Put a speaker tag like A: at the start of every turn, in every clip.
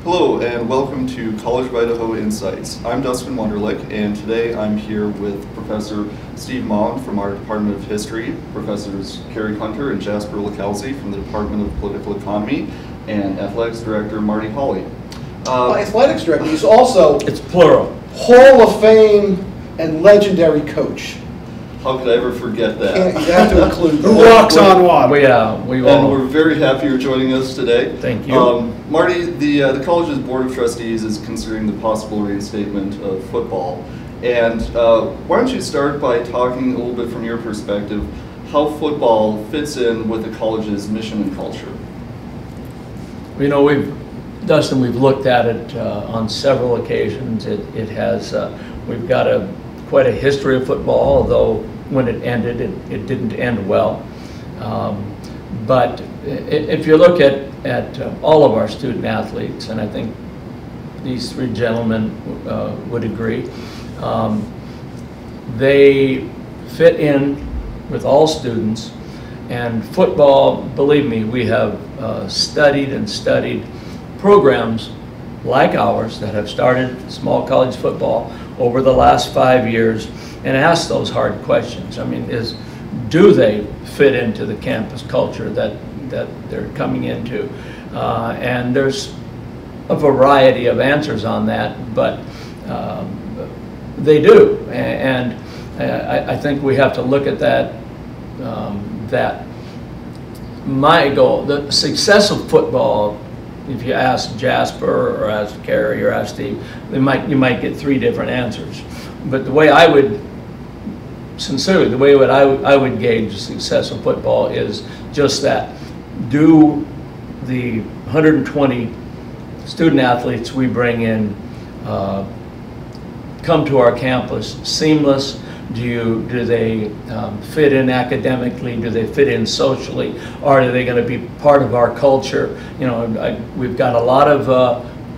A: Hello and welcome to College of Idaho Insights. I'm Dustin Wunderlich, and today I'm here with Professor Steve Maughan from our Department of History, Professors Kerry Hunter and Jasper LiCalzi from the Department of Political Economy, and Athletics Director Marty Holly.
B: Athletics Director, he's also
C: it's plural.
B: Hall of Fame and legendary coach.
A: How could I ever forget that?
B: You have to include
C: Who walks on water? We
A: and we're very happy you're joining us today.
C: Thank you.
A: Marty, the college's Board of Trustees is considering the possible reinstatement of football. And why don't you start by talking a little bit from your perspective how football fits in with the college's mission and culture?
C: You know, Dustin, we've looked at it on several occasions. It has, we've got quite a history of football, although when it ended, it didn't end well. But if you look at all of our student athletes, and I think these three gentlemen would agree, they fit in with all students. And football, believe me, we have studied and studied programs like ours that have started small college football over the last 5 years and asked those hard questions. I mean, do they fit into the campus culture that they're coming into? And there's a variety of answers on that, but they do. And I think we have to look at that, that my goal, the success of football, if you ask Jasper or ask Kerry or ask Steve, you might get three different answers. But the way I would, sincerely, the way I would gauge the success of football is just that. Do the 120 student athletes we bring in come to our campus seamless? Do they fit in academically? Do they fit in socially? Or are they going to be part of our culture? You know, we've got a lot of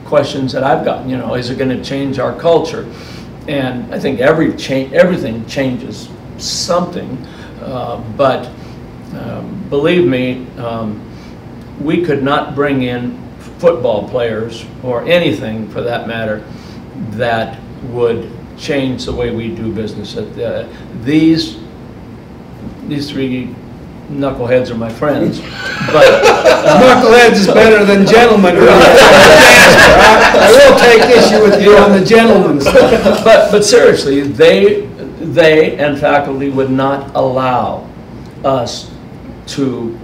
C: questions that I've gotten. You know, is it going to change our culture? And I think everything changes something. But believe me, we could not bring in football players or anything for that matter that would change the way we do business. These three knuckleheads are my friends, but
D: knuckleheads is better than gentlemen. I will take issue with you on the gentlemen's.
C: But seriously, they and faculty would not allow us to.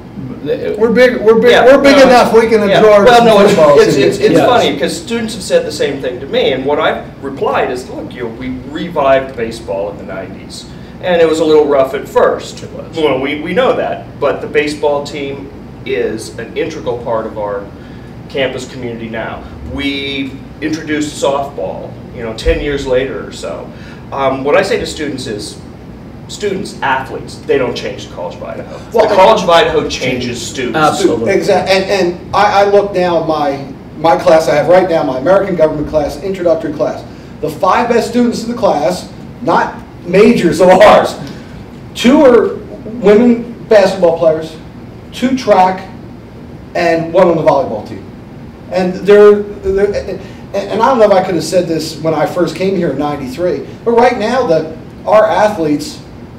D: We're big enough. We can absorb.
E: Well, no, it's
C: Yes.
E: funny because students have said the same thing to me, and what I've replied is, look, we revived baseball in the '90s, and it was a little rough at first.
C: It was.
E: Well, we know that, but the baseball team is an integral part of our campus community now. We introduced softball, 10 years later or so. What I say to students is, students, athletes, they don't change the College of Idaho.
B: Well,
E: the College of Idaho changes students.
C: Absolutely.
B: Exactly. And I look now, my class I have right now, my American government class, introductory class. The 5 best students in the class, not majors of ours, 2 are women basketball players, 2 track, and 1 on the volleyball team. And and I don't know if I could have said this when I first came here in '93, but right now our athletes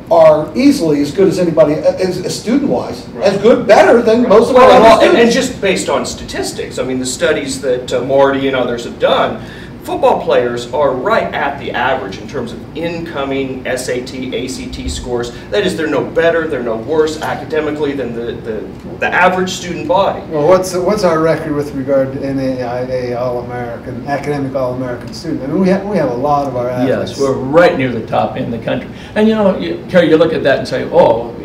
B: are easily as good as anybody, as student-wise, right. As good, better than most of our other students.
E: And just based on statistics, I mean, the studies that Marty and others have done, football players are right at the average in terms of incoming SAT, ACT scores. That is, they're no better, they're no worse academically than the average student body.
D: Well, what's our record with regard to NAIA All-American, academic All-American students? I mean, we have a lot of our athletes.
C: Yes, we're right near the top in the country. And Kerry, you look at that and say, oh,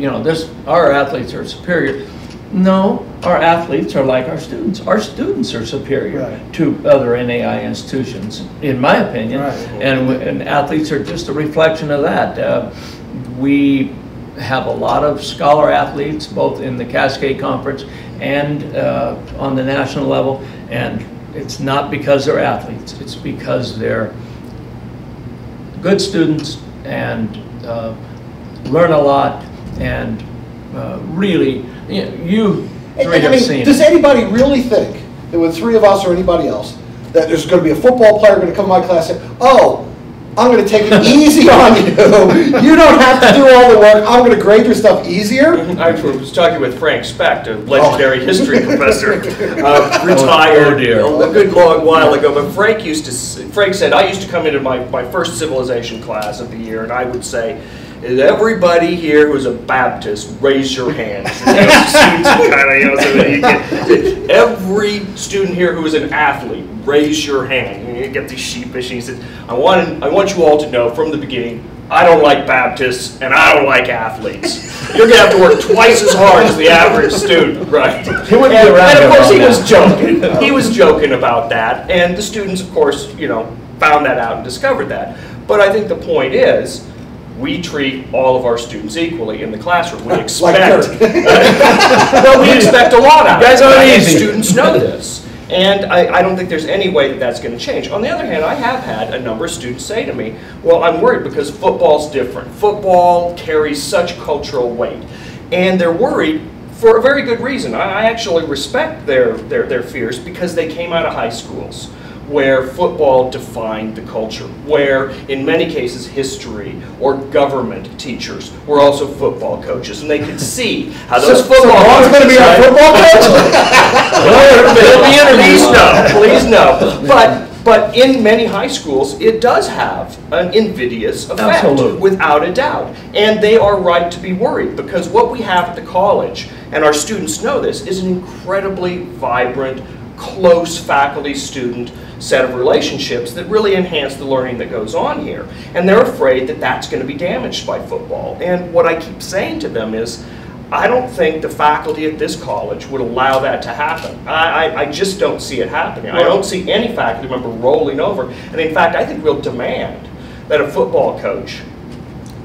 C: our athletes are superior. No, our athletes are like our students. Our students are superior to other NAI institutions, in my opinion. Right. And athletes are just a reflection of that. We have a lot of scholar athletes, both in the Cascade Conference and on the national level. And it's not because they're athletes. It's because they're good students and learn a lot and really, you three have seen.
B: Does anybody really think that with 3 of us or anybody else that there's going to be a football player going to come to my class and say, oh, I'm going to take it easy on you. You don't have to do all the work. I'm going to grade your stuff easier.
E: I was talking with Frank Specht, a legendary history professor, retired a good long while ago. But Frank said, I used to come into my first civilization class of the year, and I would say, is everybody here who's a Baptist, raise your hand. Every student here who is an athlete, raise your hand. And you get these sheepish, and he says, I want you all to know from the beginning, I don't like Baptists and I don't like athletes. You're going to have to work twice as hard as the average student, right? And of course he was joking. He was joking about that, and the students, of course, found that out and discovered that. But I think the point is, we treat all of our students equally in the classroom. We expect, we expect a lot out of them.
C: Guys aren't easy.
E: Students know this. And I don't think there's any way that that's going to change. On the other hand, I have had a number of students say to me, well, I'm worried because football's different. Football carries such cultural weight. And they're worried for a very good reason. I actually respect their fears because they came out of high schools where football defined the culture, where in many cases history or government teachers were also football coaches, and they could see how those football coaches
B: going to be our football coach?
E: Please no. But in many high schools, it does have an invidious effect,
C: Absolutely.
E: Without a doubt. And they are right to be worried, because what we have at the college, and our students know this, is an incredibly vibrant, close faculty-student set of relationships that really enhance the learning that goes on here. And they're afraid that that's going to be damaged by football. And what I keep saying to them is, I don't think the faculty at this college would allow that to happen. I just don't see it happening. I don't see any faculty member rolling over. And in fact, I think we'll demand that a football coach,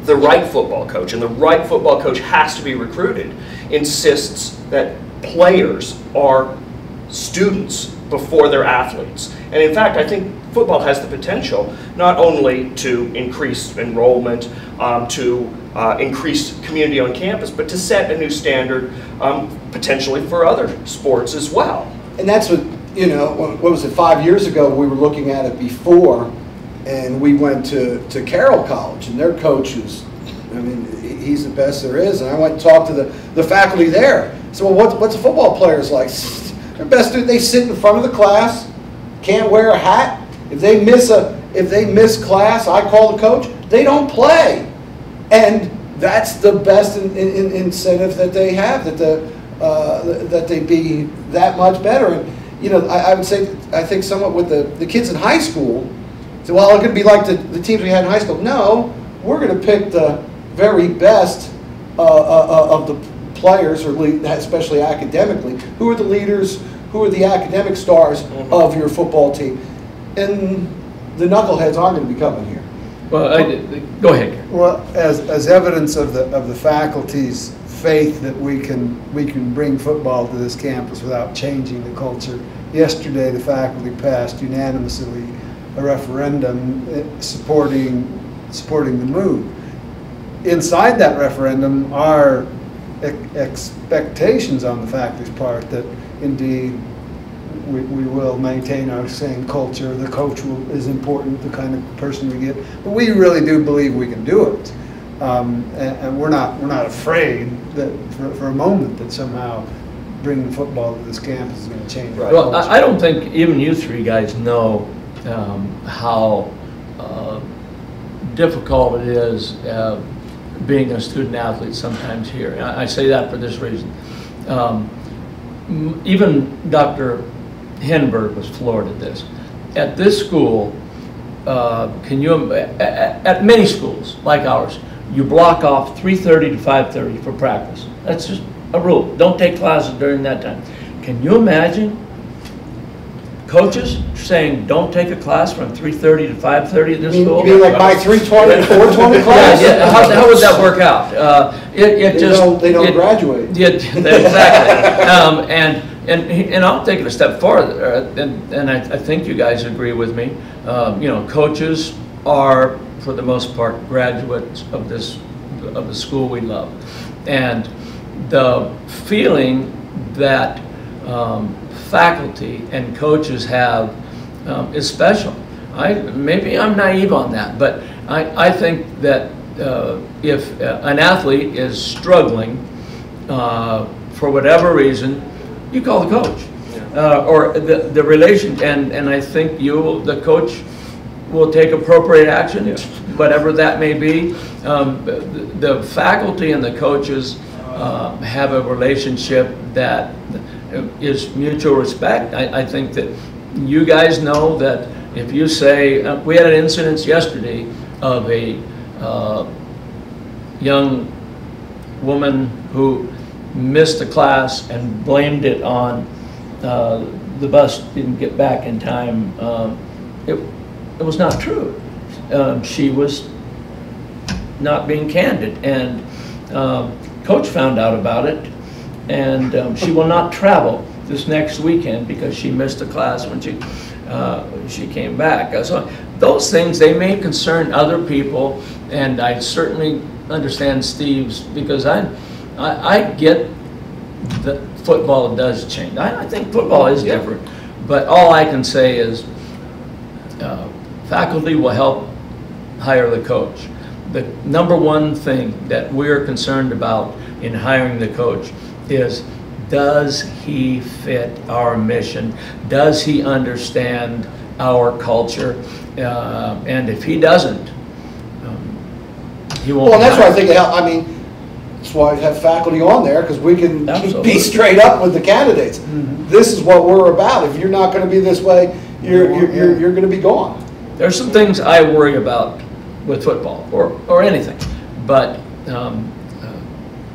E: the right football coach, and the right football coach has to be recruited, insists that players are students before they're athletes. And in fact, I think football has the potential not only to increase enrollment, to increase community on campus, but to set a new standard potentially for other sports as well.
B: And that's what, what was it, 5 years ago, we were looking at it before, and we went to Carroll College, and their coach is, he's the best there is. And I went and talked to the faculty there. So, well, what's a football player's like? Their best student, they sit in front of the class, can't wear a hat. If they miss class, I call the coach. They don't play, and that's the best incentive that they have, that they be that much better. And I would say, I think somewhat with the kids in high school, say, well, it's going to be like the teams we had in high school. No, we're going to pick the very best of the players, or especially academically, who are the leaders, who are the academic stars of your football team. And the knuckleheads aren't going to be coming here.
C: Well, go ahead.
D: Well, as evidence of the faculty's faith that we can bring football to this campus without changing the culture, yesterday the faculty passed unanimously a referendum supporting the move. Inside that referendum are expectations on the faculty's part that indeed we will maintain our same culture. The coach is important, the kind of person we get. But we really do believe we can do it, and we're not afraid that for a moment that somehow bringing football to this campus is going to change.
E: Right.
C: Well, I don't think even you three guys know how difficult it is being a student athlete sometimes here. I say that for this reason. Even Dr. Henberg was floored at this. At this school, at many schools like ours, you block off 3:30 to 5:30 for practice. That's just a rule. Don't take classes during that time. Can you imagine coaches saying don't take a class from 3:30 to 5:30 at this school?
B: You mean like my 3:20 and 4:20 class?
C: Yeah. How would that work out?
B: They don't graduate.
C: Yeah, exactly. And I'll take it a step farther, and I think you guys agree with me. Coaches are, for the most part, graduates of the school we love, and the feeling that faculty and coaches have is special. Maybe I'm naive on that, but I think that if an athlete is struggling for whatever reason, you call the coach. Or the relation, and I think the coach will take appropriate action, whatever that may be. The faculty and the coaches have a relationship that is mutual respect. I think that you guys know that if you say, we had an incident yesterday of a young woman who missed a class and blamed it on the bus didn't get back in time. It was not true. She was not being candid, and coach found out about it, and she will not travel this next weekend because she missed a class when she came back. So those things, they may concern other people, and I certainly understand Steve's, because I get that football does change. I think football is different, but all I can say is faculty will help hire the coach. The number one thing that we're concerned about in hiring the coach is, does he fit our mission? Does he understand our culture? And if he doesn't, he won't.
B: Well, that's why I think that's why I have faculty on there, because we can be straight up with the candidates. This is what we're about. If you're not going to be this way, you're going to be gone.
C: There's some things I worry about with football or anything, but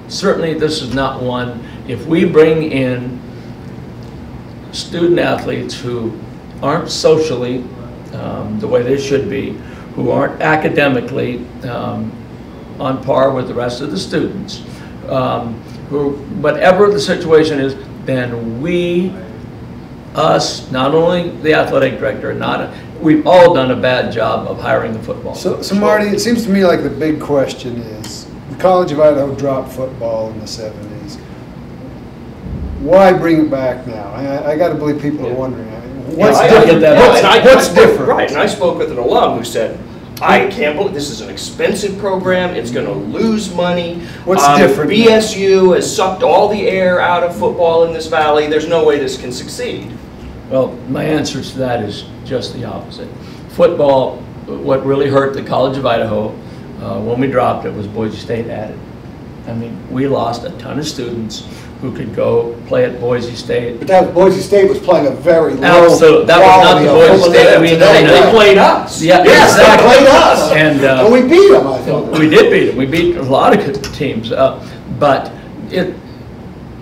C: certainly this is not one. If we bring in student athletes who aren't socially the way they should be, who aren't academically on par with the rest of the students, who, whatever the situation is, then us, not only the athletic director, we've all done a bad job of hiring the football coach.
D: So Marty, it seems to me like the big question is, the College of Idaho dropped football in the 70s. Why bring it back now? I got to believe people are wondering. What's different? What's different?
E: Right, and I spoke with an alum who said, I can't believe this is an expensive program. It's going to lose money.
D: What's different?
E: BSU has sucked all the air out of football in this valley. There's no way this can succeed.
C: Well, my answer to that is just the opposite. Football, what really hurt the College of Idaho when we dropped it was Boise State added. I mean, we lost a ton of students who could go play at Boise State.
B: But that Boise State was playing a very low
C: Absolutely. That was not the Boise State we know.
E: They played us.
C: Yeah,
B: yes,
C: exactly.
B: They played us.
C: And
B: we beat them, I thought.
C: We did beat them. We beat a lot of good teams. But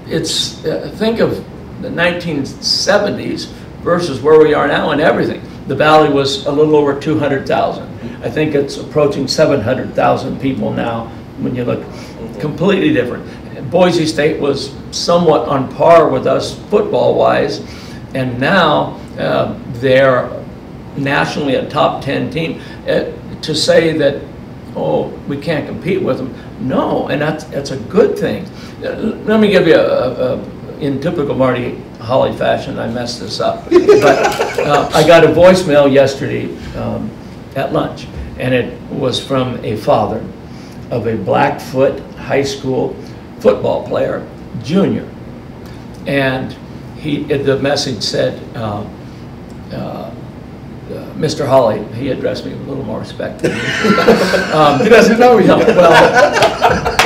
C: it's think of the 1970s versus where we are now and everything. The Valley was a little over 200,000. I think it's approaching 700,000 people now when you look. Completely different. Boise State was somewhat on par with us football-wise, and now they're nationally a top 10 team. To say that, oh, we can't compete with them, no, and that's a good thing. Let me give you in typical Marty Holly fashion, I messed this up, but I got a voicemail yesterday at lunch, and it was from a father of a Blackfoot high school football player, junior, and the message said, Mr. Holly, he addressed me with a little more respect. He
D: doesn't know you.
C: No,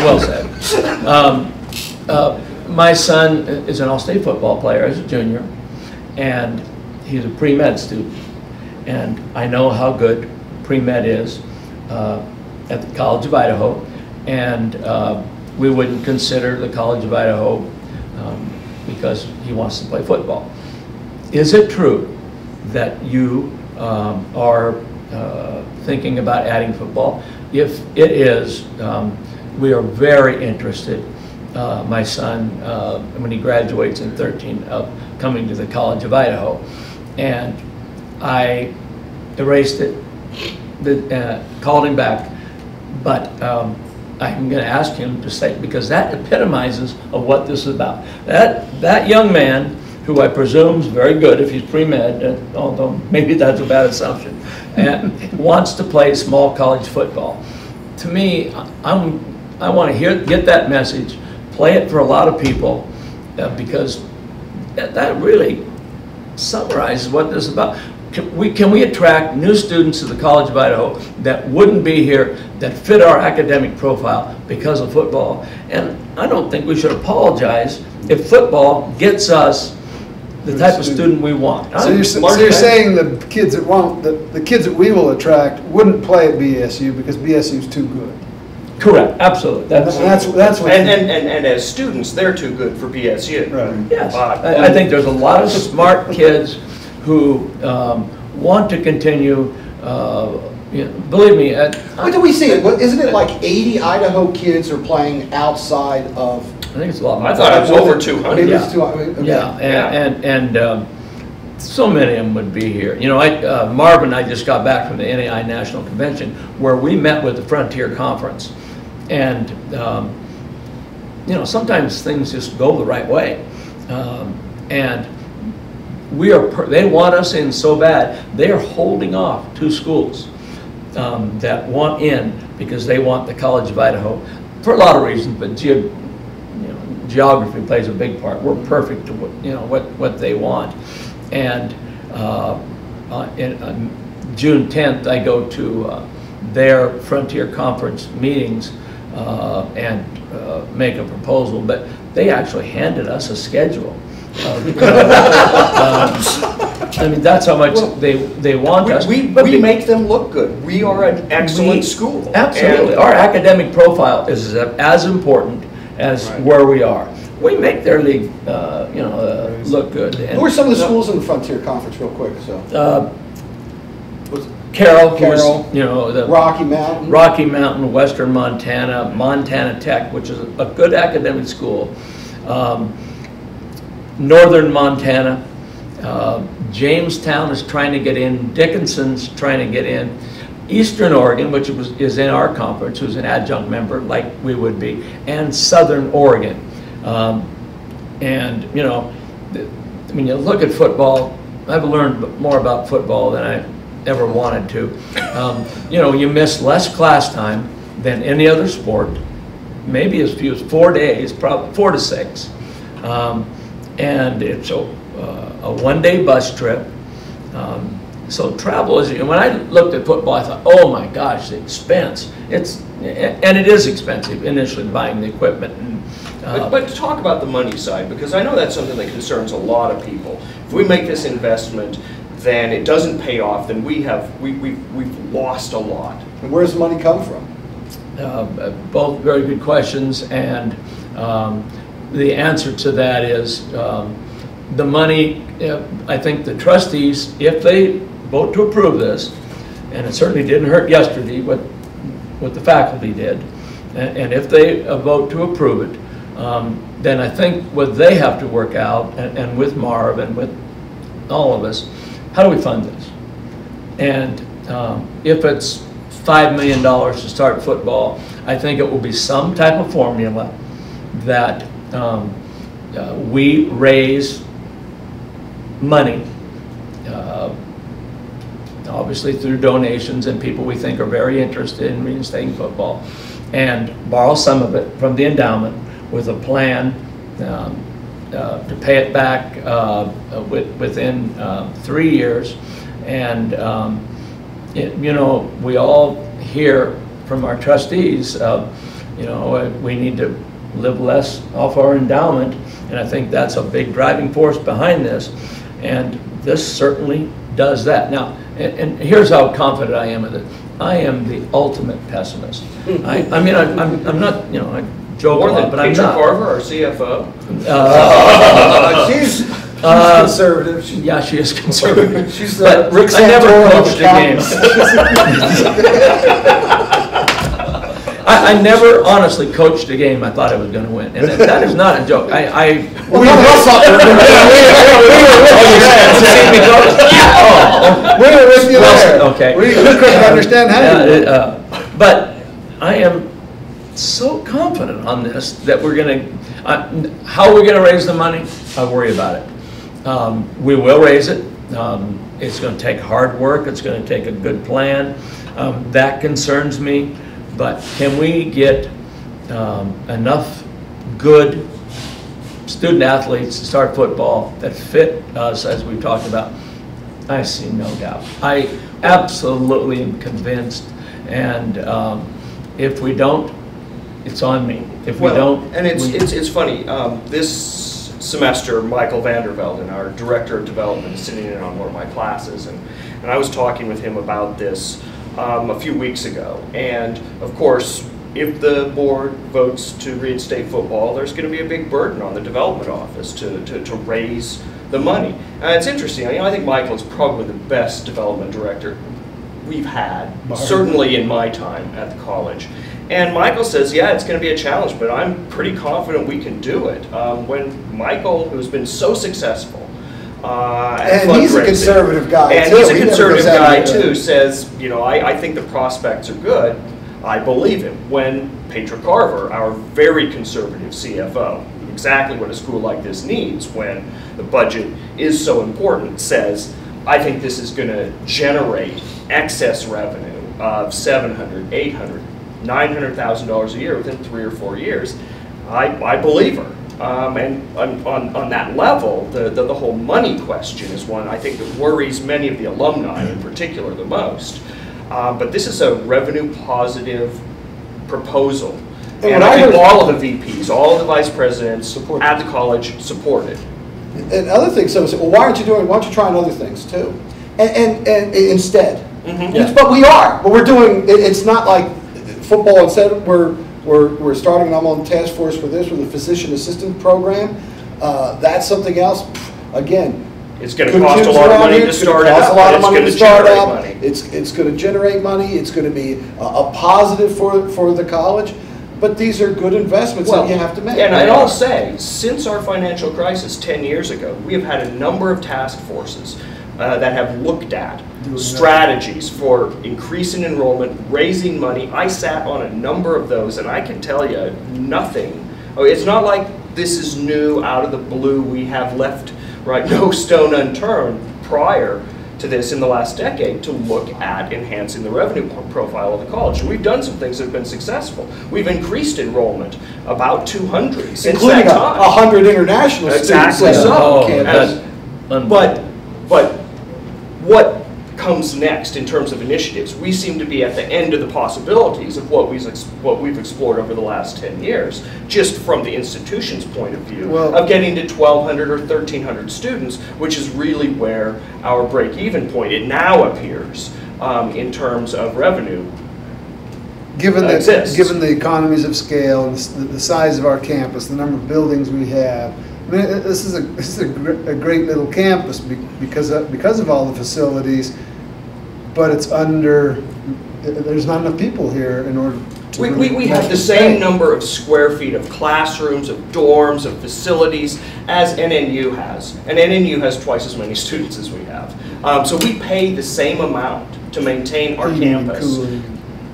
C: well said. My son is an all-state football player as a junior, and he's a pre-med student, and I know how good pre-med is at the College of Idaho, and we wouldn't consider the College of Idaho because he wants to play football. Is it true that you are thinking about adding football? If it is, we are very interested, my son, when he graduates in 13, of coming to the College of Idaho. And I erased it, called him back, but I'm going to ask him to say, because that epitomizes of what this is about. That young man who I presume is very good if he's pre-med, although maybe that's a bad assumption, and wants to play small college football. To me, I want to get that message, play it for a lot of people, because that really summarizes what this is about. Can we attract new students to the College of Idaho that wouldn't be here, that fit our academic profile because of football? And I don't think we should apologize if football gets us the type of student we want.
D: So you're saying the kids that won't, the kids that we will attract wouldn't play at BSU because BSU is too good.
C: Correct, absolutely. That's what.
E: And as students, they're too good for BSU.
D: Right.
C: Yes, I think there's a lot of smart kids who want to continue. Believe me.
B: What do we see? Isn't it like 80 Idaho kids are playing outside of?
C: I think it's a lot more.
E: I thought it was over 200.
B: Maybe it's 200. Okay.
C: Yeah, and so many of them would be here. You know, Marvin and I just got back from the NAI National Convention where we met with the Frontier Conference. And, you know, sometimes things just go the right way. And they want us in so bad, they are holding off 2 schools that want in because they want the College of Idaho for a lot of reasons, but geography plays a big part. We're perfect to what they want. And on June 10th, I go to their Frontier Conference meetings and make a proposal, but they actually handed us a schedule. I mean, that's how much they want us.
E: We make them look good. We are an excellent school.
C: Absolutely. Our academic profile is as important as where we are. We make their league, look good. And
B: who are some of the schools in the Frontier Conference, real quick? So,
C: Carroll,
B: the
C: Rocky Mountain, Western Montana, Montana Tech, which is a good academic school, Northern Montana, Jamestown is trying to get in, Dickinson's trying to get in, Eastern Oregon, which is in our conference, who's an adjunct member like we would be, and Southern Oregon. And when you look at football, I've learned more about football than I ever wanted to. You miss less class time than any other sport, maybe as few as 4 days, probably 4 to 6. And it's a one-day bus trip. So travel is, when I looked at football, I thought, oh my gosh, the expense. And it is expensive initially buying the equipment.
E: But to talk about the money side, because I know that's something that concerns a lot of people. If we make this investment, then it doesn't pay off, then we've lost a lot.
B: And where does the money come from?
C: Both very good questions, and the answer to that is the money, I think the trustees, if they vote to approve this, and it certainly didn't hurt yesterday what the faculty did, and if they vote to approve it, then I think what they have to work out, and with Marv and with all of us, how do we fund this? And if it's $5 million to start football, I think it will be some type of formula that we raise money, obviously through donations and people we think are very interested in reinstating football, and borrow some of it from the endowment with a plan to pay it back within 3 years. And we all hear from our trustees, we need to live less off our endowment, and I think that's a big driving force behind this, and this certainly does that. Now, and here's how confident I am of it. I am the ultimate pessimist. I'm not, I joke a lot, but I'm not.
E: Carver, our CFO.
B: She's conservative.
C: Yeah, she is conservative.
B: She's
C: but
B: Rick
C: I never
B: Santoro
C: coached a game. I never honestly coached a game I thought I was going to win, and that is not a joke.
B: We were with you there.
C: Okay.
D: We couldn't understand how.
C: But I am so confident on this that we're going to, how we're going to raise the money, I worry about it. We will raise it. It's going to take hard work. It's going to take a good plan. That concerns me. But can we get enough good student athletes to start football that fit us, as we've talked about? I see no doubt. I absolutely am convinced. And if we don't, it's on me. If we don't,
E: and it's funny. This semester, Michael Vandervelden, our Director of Development, is sitting in on one of my classes, and I was talking with him about this a few weeks ago. And of course, if the board votes to reinstate football, there's going to be a big burden on the development office to raise the money. And it's interesting. I think Michael is probably the best development director we've had, certainly in my time at the college. And Michael says, yeah, it's going to be a challenge, but I'm pretty confident we can do it. When Michael, who's been so successful at
B: and he's a conservative guy,
E: and
B: too.
E: he's a conservative guy too, says, I think the prospects are good. I believe him. When Petra Carver, our very conservative CFO, exactly what a school like this needs when the budget is so important, says, I think this is going to generate excess revenue of $700,000, $800,000, $900,000 a year within 3 or 4 years. I believe her. And on that level, the whole money question is one I think that worries many of the alumni in particular the most. But this is a revenue positive proposal. And I think all of the VPs, all of the vice presidents at the college support it.
B: And other things, some say, well, why aren't you trying other things too? And instead.
E: Mm-hmm.
C: Yeah.
B: But we are. But we're doing, it's not like football. Instead, we're starting, and I'm on the task force for this, with a physician assistant program. That's something else. Again,
E: it's going to cost a lot of money to start out.
B: It's going to cost a lot of money to start out.
E: Money.
B: It's going to generate money. It's going to be a positive for the college. But these are good investments that you have to make.
E: And I'll say, since our financial crisis 10 years ago, we have had a number of task forces that have looked at strategies for increasing enrollment, raising money. I sat on a number of those, and I can tell you nothing. It's not like this is new out of the blue. We have left no stone unturned prior to this in the last decade to look at enhancing the revenue profile of the college. And we've done some things that have been successful. We've increased enrollment about 200 since
B: including
E: that time.
B: 100 international
E: exactly
B: students.
E: So. But what comes next in terms of initiatives? We seem to be at the end of the possibilities of what we've explored over the last 10 years, just from the institution's point of view, of getting to 1,200 or 1,300 students, which is really where our break-even point, it now appears, in terms of revenue,
D: given
E: exists.
D: Given the economies of scale and the size of our campus, the number of buildings we have, I mean, this is a great little campus because of all the facilities, but it's there's not enough people here in order to
E: we have the same number of square feet of classrooms, of dorms, of facilities as NNU has. And NNU has twice as many students as we have. So we pay the same amount to maintain our campus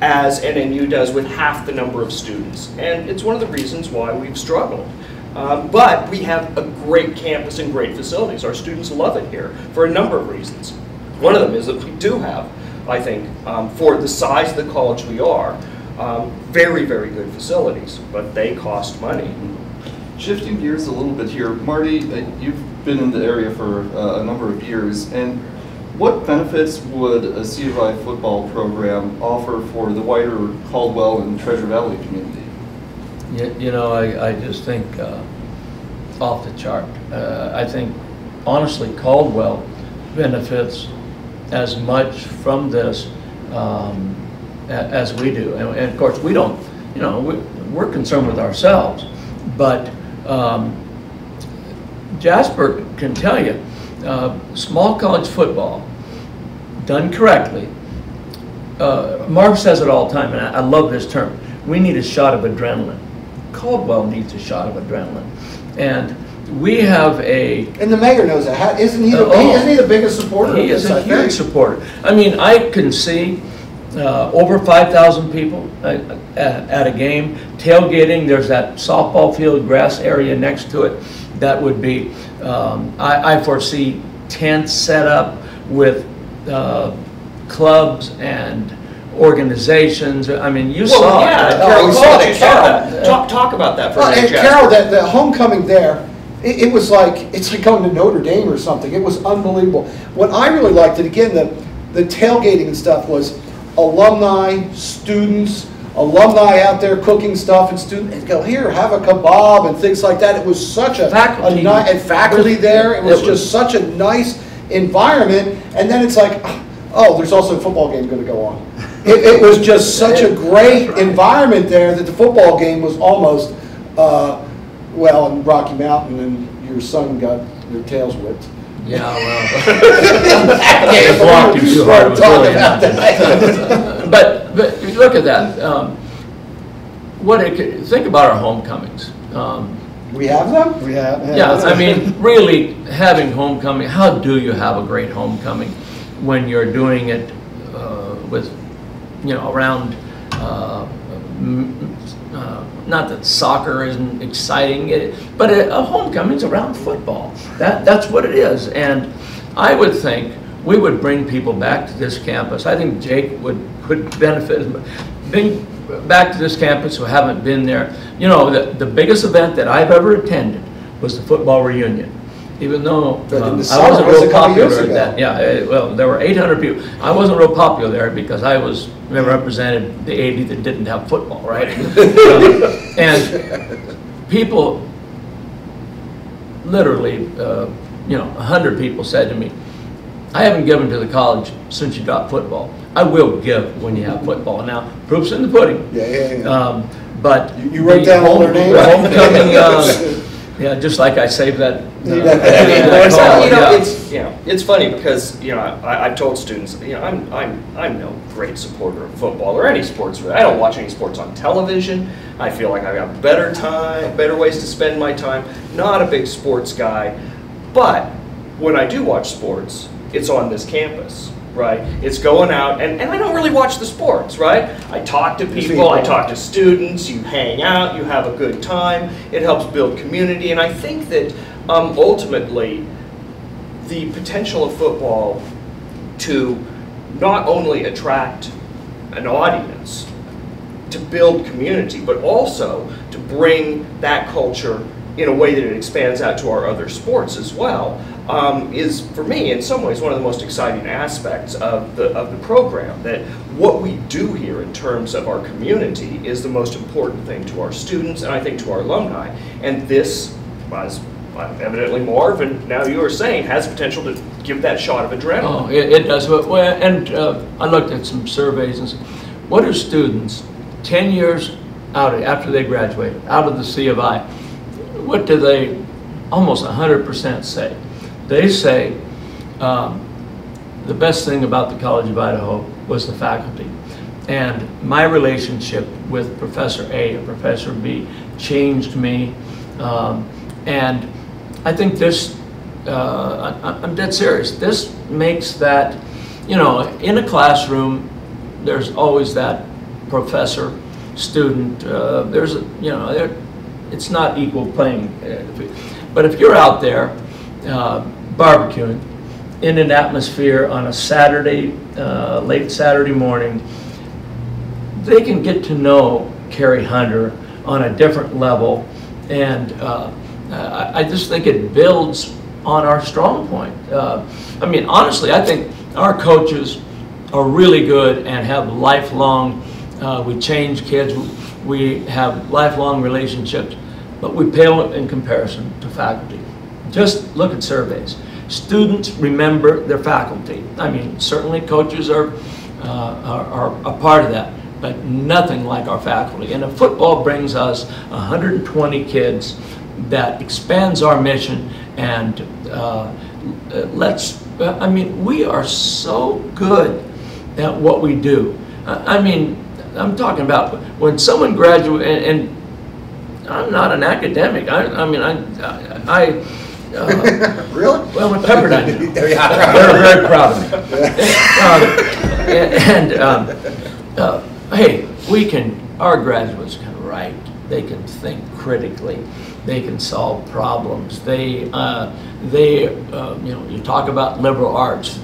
E: as NNU does with half the number of students. And it's one of the reasons why we've struggled. But we have a great campus and great facilities. Our students love it here for a number of reasons. One of them is that we do have, I think, for the size of the college we are, very, very good facilities, but they cost money.
A: Shifting gears a little bit here, Marty, you've been in the area for a number of years, and what benefits would a C of I football program offer for the wider Caldwell and Treasure Valley community?
C: I just think off the chart. I think, honestly, Caldwell benefits as much from this as we do. And of course, we don't, we're concerned with ourselves. But Jasper can tell you, small college football, done correctly, Marv says it all the time, and I love this term, we need a shot of adrenaline. Caldwell needs a shot of adrenaline. And we have
B: and the mayor knows that. Isn't he the biggest supporter
C: he
B: of this?
C: He is a huge supporter. I mean, I can see over 5,000 people at a game, tailgating. There's that softball field grass area next to it. that would be, I foresee tents set up with clubs and organizations. I mean, you saw
E: yeah,
C: it.
E: Carol,
B: we saw it at
E: Carol. Talk about that for a minute,
B: And
E: Jasper.
B: Carol, the homecoming there, it was like, it's like going to Notre Dame or something. It was unbelievable. What I really liked, and again, the tailgating and stuff, was alumni, students, alumni out there cooking stuff, and students go, here, have a kebab and things like that. It was such a
C: Faculty.
B: and faculty there. It was just such a nice environment. And then it's like, oh, there's also a football game going to go on. It was just such a great environment there that the football game was almost, well, in Rocky Mountain, and your son got their tails whipped.
C: Yeah, well, they blocked him too hard. It was really happening. But look at that. Think about our homecomings.
B: We have them?
D: We have.
C: Yeah, I mean, really having homecoming. How do you have a great homecoming when you're doing it with, around? Not that soccer isn't exciting, but a homecoming's around football. That's what it is. And I would think we would bring people back to this campus. I think Jake would benefit. Bring back to this campus who haven't been there. The biggest event that I've ever attended was the football reunion. Even though I wasn't real popular at that. Yeah, well, there were 800 people. I wasn't real popular there because I represented the 80 that didn't have football, right? And people, literally, 100 people said to me, I haven't given to the college since you dropped football. I will give when you have football. Now, proof's in the pudding.
B: Yeah.
C: But
B: you wrote down all their names?
C: The homecoming, yeah, just like I saved that.
E: It's funny because I've told students I'm no great supporter of football or any sports. I don't watch any sports on television. I feel like I've got better ways to spend my time. Not a big sports guy, but when I do watch sports, it's on this campus. Right, it's going out, and I don't really watch the sports, right? I talk to people, I talk to students, you hang out, you have a good time, it helps build community, and I think that ultimately the potential of football to not only attract an audience, to build community, but also to bring that culture in a way that it expands out to our other sports as well, is, for me, in some ways, one of the most exciting aspects of the program. That what we do here in terms of our community is the most important thing to our students, and I think to our alumni. And this, as evidently Marv, and now you are saying, has potential to give that shot of adrenaline.
C: Oh, it does. And I looked at some surveys and said, what do students 10 years out after they graduated, out of the C of I, what do they almost 100% say? They say the best thing about the College of Idaho was the faculty. And my relationship with Professor A and Professor B changed me. And I think this, I'm dead serious, this makes that, in a classroom, there's always that professor, student, it's not equal playing. But if you're out there barbecuing in an atmosphere on a Saturday, late Saturday morning, they can get to know Kerry Hunter on a different level, and I just think it builds on our strong point. I mean, honestly, I think our coaches are really good and have lifelong, we change kids, we have lifelong relationships, but we pale in comparison to faculty. Just look at surveys. Students remember their faculty. I mean, certainly coaches are a part of that, but nothing like our faculty. And if football brings us 120 kids, that expands our mission, and I mean, we are so good at what we do. I mean, I'm talking about when someone graduates, and I'm not an academic.
B: Really?
C: Well, with Pepperdine,
B: Yeah.
C: they're very proud of me. Hey, our graduates can write. They can think critically. they can solve problems. You know, you talk about liberal arts.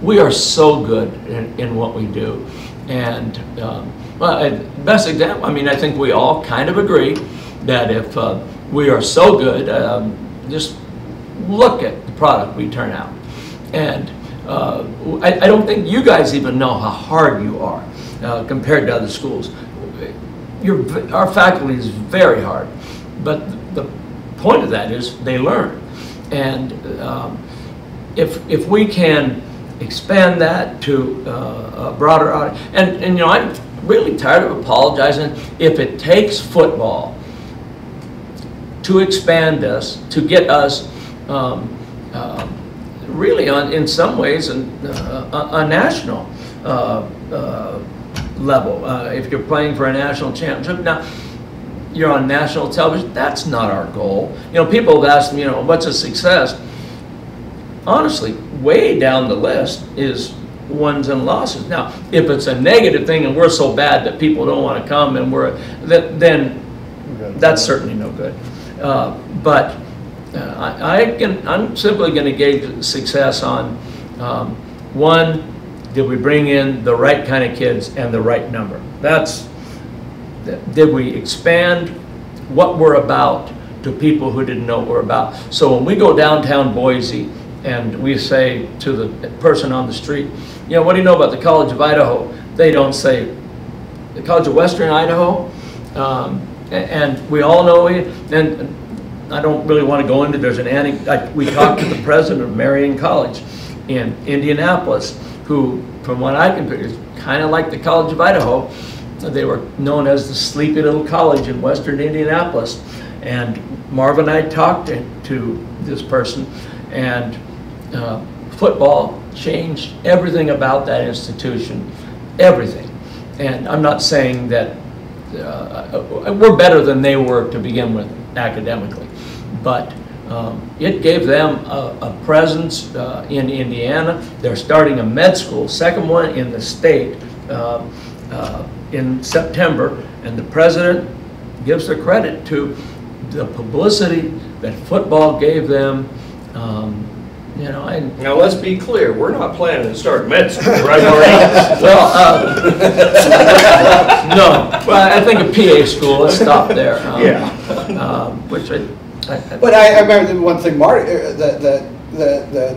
C: We are so good in what we do. And well, best example, I mean, I think we all kind of agree that if we are so good, just look at the product we turn out. And I don't think you guys even know how hard you are compared to other schools. Our faculty is very hard, but the point of that is they learn. And if we can expand that to a broader audience, and you know, I'm really tired of apologizing. If it takes football to expand this, to get us really in some ways a national level. If you're playing for a national championship, now you're on national television, that's not our goal. You know, people have asked me, you know, what's a success? Honestly, way down the list is wins and losses. Now, if it's a negative thing and we're so bad that people don't want to come and then that's certainly no good. But I'm simply going to gauge success on one, did we bring in the right kind of kids and the right number? Did we expand what we're about to people who didn't know what we're about? So when we go downtown Boise and we say to the person on the street, you know, what do you know about the College of Idaho? They don't say, the College of Western Idaho? And we all know, and I don't really want to go into, there's an anecdote. We talked to the president of Marion College in Indianapolis, who, from what I can figure, is kind of like the College of Idaho. They were known as the sleepy little college in western Indianapolis. And Marv and I talked to this person, and football changed everything about that institution, everything. And I'm not saying that we're better than they were to begin with academically, but it gave them a presence in Indiana. They're starting a med school, second one in the state, in September, and the president gives the credit to the publicity that football gave them. You know,
E: now let's be clear, we're not planning to start med school, right, Marty?
C: Well, no. Well, I think a PA school. Let's stop there. Which
B: But I remember the one thing Marty, that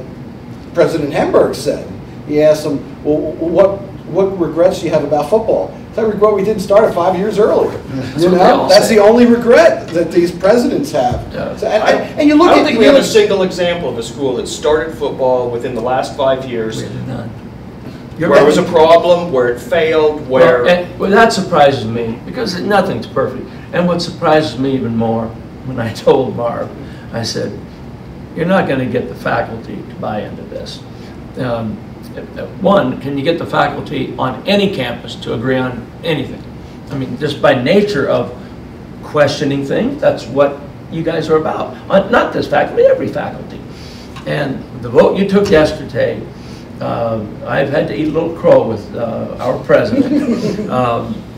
B: President Hamburg said. He asked him, well, what regrets do you have about football? I regret we didn't start it 5 years earlier. You know, that's the only regret that these presidents have.
E: Yeah.
B: So, and you look
E: I don't think we have a single example of a school that started football within the last 5 years.
C: none.
E: Where it was a problem, where it failed, where...
C: Well, that surprises me, because nothing's perfect. And what surprises me even more, when I told Marv, I said, you're not going to get the faculty to buy into this. One, can you get the faculty on any campus to agree on anything? I mean, just by nature of questioning things, that's what you guys are about. Not this faculty, every faculty. And the vote you took yesterday, I've had to eat a little crow with our president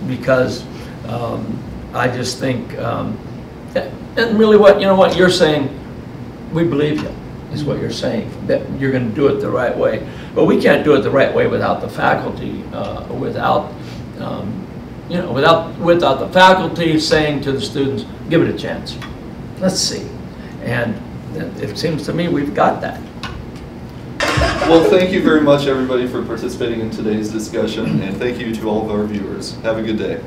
C: because I just think, and really what you're saying, we believe you, is what you're saying, that you're going to do it the right way. But we can't do it the right way without the faculty, without the faculty saying to the students, give it a chance. Let's see. And it seems to me we've got that.
A: Well, thank you very much, everybody, for participating in today's discussion, and thank you to all of our viewers. Have a good day.